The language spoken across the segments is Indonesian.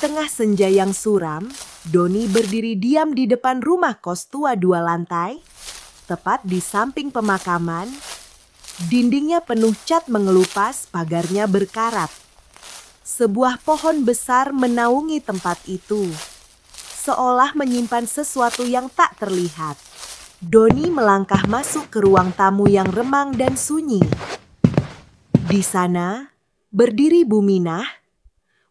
tengah senja yang suram, Doni berdiri diam di depan rumah kos tua 2 lantai, tepat di samping pemakaman. Dindingnya penuh cat mengelupas, pagarnya berkarat. Sebuah pohon besar menaungi tempat itu, seolah menyimpan sesuatu yang tak terlihat. Doni melangkah masuk ke ruang tamu yang remang dan sunyi. Di sana, berdiri Buminah,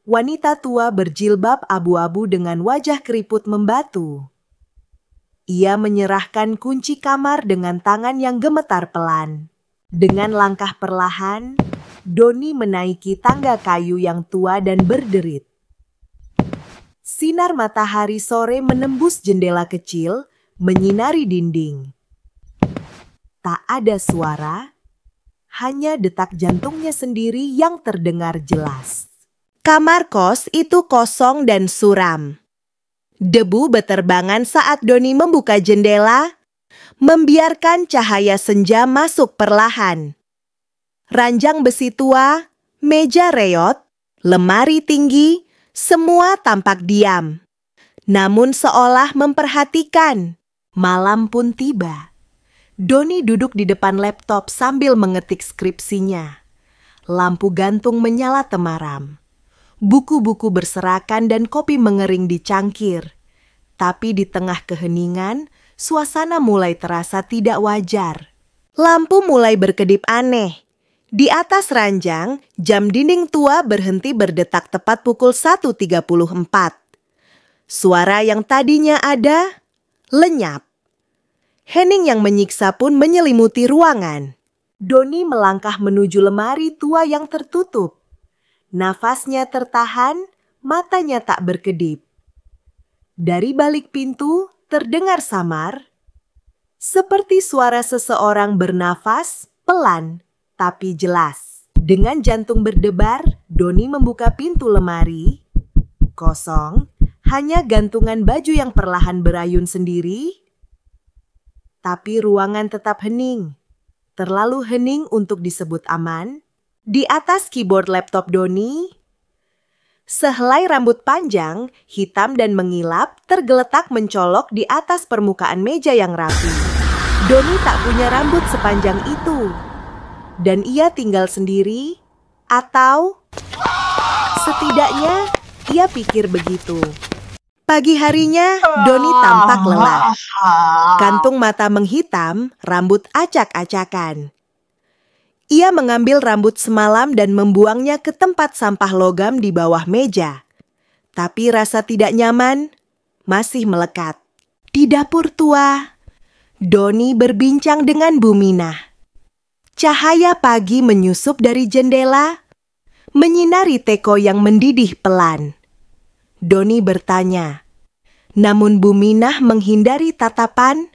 wanita tua berjilbab abu-abu dengan wajah keriput membatu. Ia menyerahkan kunci kamar dengan tangan yang gemetar pelan. Dengan langkah perlahan, Doni menaiki tangga kayu yang tua dan berderit. Sinar matahari sore menembus jendela kecil, menyinari dinding. Tak ada suara, hanya detak jantungnya sendiri yang terdengar jelas. Kamar kos itu kosong dan suram. Debu beterbangan saat Doni membuka jendela, membiarkan cahaya senja masuk perlahan. Ranjang besi tua, meja reot, lemari tinggi, semua tampak diam. Namun seolah memperhatikan. Malam pun tiba. Doni duduk di depan laptop sambil mengetik skripsinya. Lampu gantung menyala temaram. Buku-buku berserakan dan kopi mengering di cangkir. Tapi di tengah keheningan, suasana mulai terasa tidak wajar. Lampu mulai berkedip aneh. Di atas ranjang, jam dinding tua berhenti berdetak tepat pukul 1.34. Suara yang tadinya ada, lenyap. Hening yang menyiksa pun menyelimuti ruangan. Doni melangkah menuju lemari tua yang tertutup. Nafasnya tertahan, matanya tak berkedip. Dari balik pintu terdengar samar, seperti suara seseorang bernafas pelan tapi jelas. Dengan jantung berdebar, Doni membuka pintu lemari. Kosong, hanya gantungan baju yang perlahan berayun sendiri. Tapi ruangan tetap hening. Terlalu hening untuk disebut aman. Di atas keyboard laptop Doni, sehelai rambut panjang, hitam dan mengilap, tergeletak mencolok di atas permukaan meja yang rapi. Doni tak punya rambut sepanjang itu. Dan ia tinggal sendiri, atau setidaknya ia pikir begitu. Pagi harinya, Doni tampak lelah. Kantung mata menghitam, rambut acak-acakan. Ia mengambil rambut semalam dan membuangnya ke tempat sampah logam di bawah meja. Tapi rasa tidak nyaman masih melekat. Di dapur tua, Doni berbincang dengan Buminah. Cahaya pagi menyusup dari jendela, menyinari teko yang mendidih pelan. Doni bertanya, namun Buminah menghindari tatapan.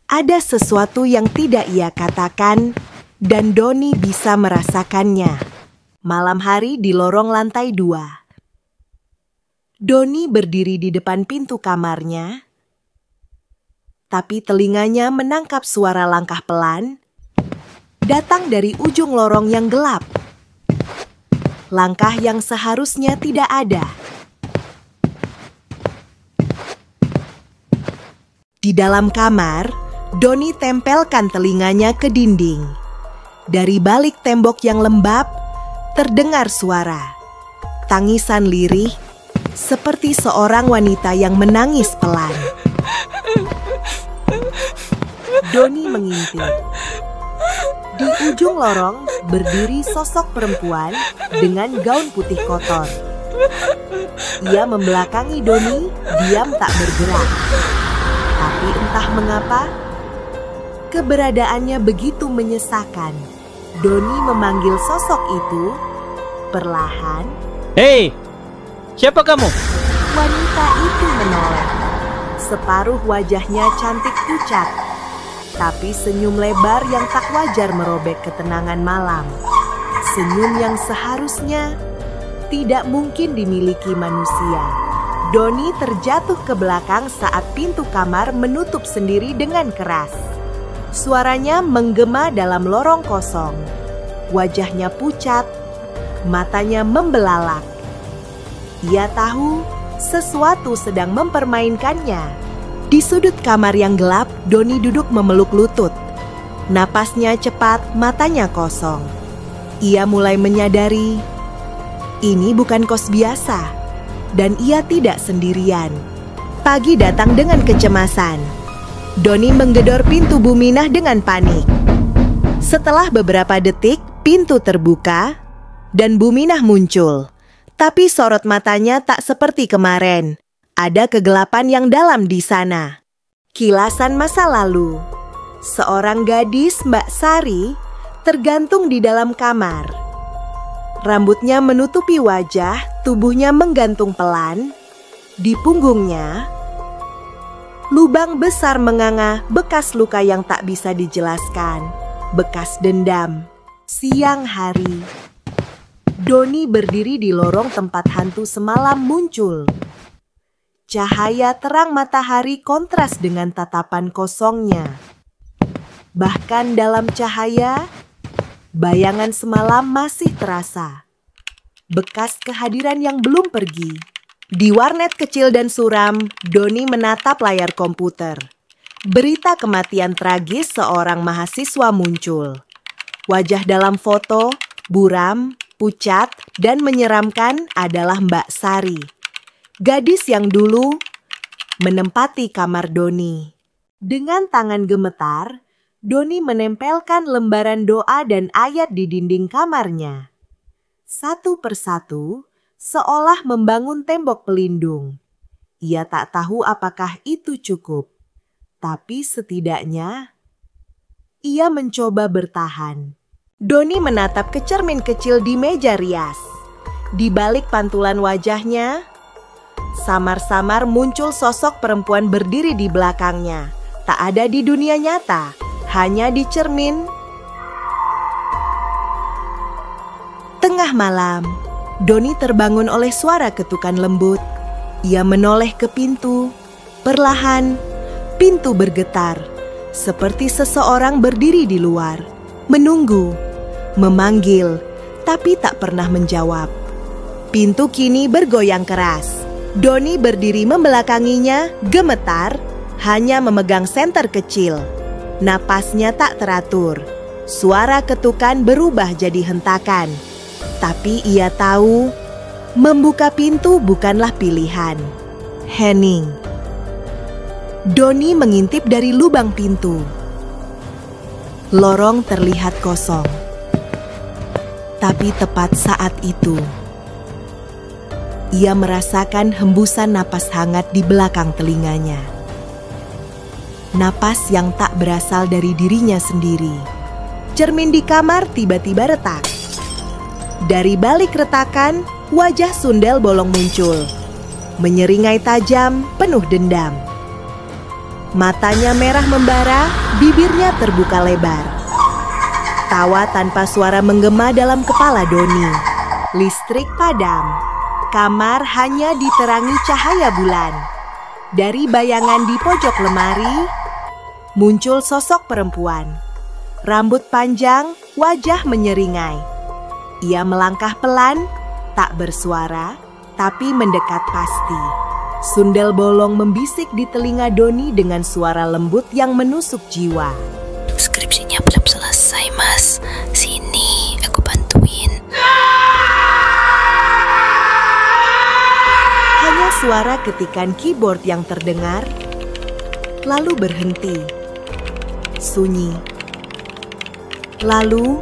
Ada sesuatu yang tidak ia katakan, dan Doni bisa merasakannya. Malam hari di lorong lantai 2. Doni berdiri di depan pintu kamarnya, tapi telinganya menangkap suara langkah pelan, datang dari ujung lorong yang gelap. Langkah yang seharusnya tidak ada. Di dalam kamar, Doni tempelkan telinganya ke dinding. Dari balik tembok yang lembab, terdengar suara. Tangisan lirih, seperti seorang wanita yang menangis pelan. Doni mengintip. Di ujung lorong berdiri sosok perempuan dengan gaun putih kotor. Ia membelakangi Doni, diam tak bergerak. Tapi entah mengapa, keberadaannya begitu menyesakan. Doni memanggil sosok itu perlahan. Hei, siapa kamu? Wanita itu menoleh. Separuh wajahnya cantik pucat, tapi senyum lebar yang tak wajar merobek ketenangan malam. Senyum yang seharusnya tidak mungkin dimiliki manusia. Doni terjatuh ke belakang saat pintu kamar menutup sendiri dengan keras. Suaranya menggema dalam lorong kosong. Wajahnya pucat, matanya membelalak. Ia tahu sesuatu sedang mempermainkannya. Di sudut kamar yang gelap, Doni duduk memeluk lutut. Napasnya cepat, matanya kosong. Ia mulai menyadari ini bukan kos biasa, dan ia tidak sendirian. Pagi datang dengan kecemasan. Doni menggedor pintu Buminah dengan panik. Setelah beberapa detik, pintu terbuka dan Buminah muncul. Tapi sorot matanya tak seperti kemarin. Ada kegelapan yang dalam di sana. Kilasan masa lalu. Seorang gadis, Mbak Sari, tergantung di dalam kamar. Rambutnya menutupi wajah, tubuhnya menggantung pelan. Di punggungnya, lubang besar menganga, bekas luka yang tak bisa dijelaskan, bekas dendam. Siang hari, Doni berdiri di lorong tempat hantu semalam muncul. Cahaya terang matahari kontras dengan tatapan kosongnya. Bahkan dalam cahaya, bayangan semalam masih terasa. Bekas kehadiran yang belum pergi. Di warnet kecil dan suram, Doni menatap layar komputer. Berita kematian tragis seorang mahasiswa muncul. Wajah dalam foto, buram, pucat, dan menyeramkan adalah Mbak Sari. Gadis yang dulu menempati kamar Doni. Dengan tangan gemetar, Doni menempelkan lembaran doa dan ayat di dinding kamarnya. Satu persatu, seolah membangun tembok pelindung. Ia tak tahu apakah itu cukup, tapi setidaknya ia mencoba bertahan. Doni menatap ke cermin kecil di meja rias. Di balik pantulan wajahnya, samar-samar muncul sosok perempuan berdiri di belakangnya. Tak ada di dunia nyata, hanya di cermin. Tengah malam, Doni terbangun oleh suara ketukan lembut. Ia menoleh ke pintu. Perlahan, pintu bergetar, seperti seseorang berdiri di luar, menunggu, memanggil, tapi tak pernah menjawab. Pintu kini bergoyang keras. Doni berdiri membelakanginya, gemetar, hanya memegang senter kecil. Napasnya tak teratur. Suara ketukan berubah jadi hentakan. Tapi ia tahu, membuka pintu bukanlah pilihan. Hening. Doni mengintip dari lubang pintu. Lorong terlihat kosong. Tapi tepat saat itu, ia merasakan hembusan napas hangat di belakang telinganya. Napas yang tak berasal dari dirinya sendiri. Cermin di kamar tiba-tiba retak. Dari balik retakan, wajah Sundel Bolong muncul. Menyeringai tajam, penuh dendam. Matanya merah membara, bibirnya terbuka lebar. Tawa tanpa suara menggema dalam kepala Doni. Listrik padam. Kamar hanya diterangi cahaya bulan. Dari bayangan di pojok lemari, muncul sosok perempuan. Rambut panjang, wajah menyeringai. Ia melangkah pelan, tak bersuara, tapi mendekat pasti. Sundel Bolong membisik di telinga Doni dengan suara lembut yang menusuk jiwa. Skripsinya belum selesai, Mas. Sini, aku bantuin. Hanya suara ketikan keyboard yang terdengar, lalu berhenti. Sunyi. Lalu,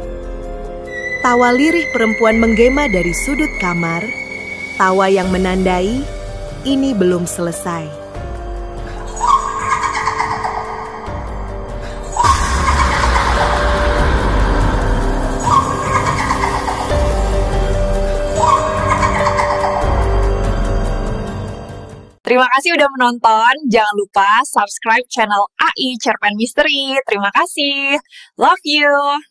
tawa lirih perempuan menggema dari sudut kamar, tawa yang menandai ini belum selesai. Terima kasih udah menonton. Jangan lupa subscribe channel AI Cerpen Misteri. Terima kasih. Love you.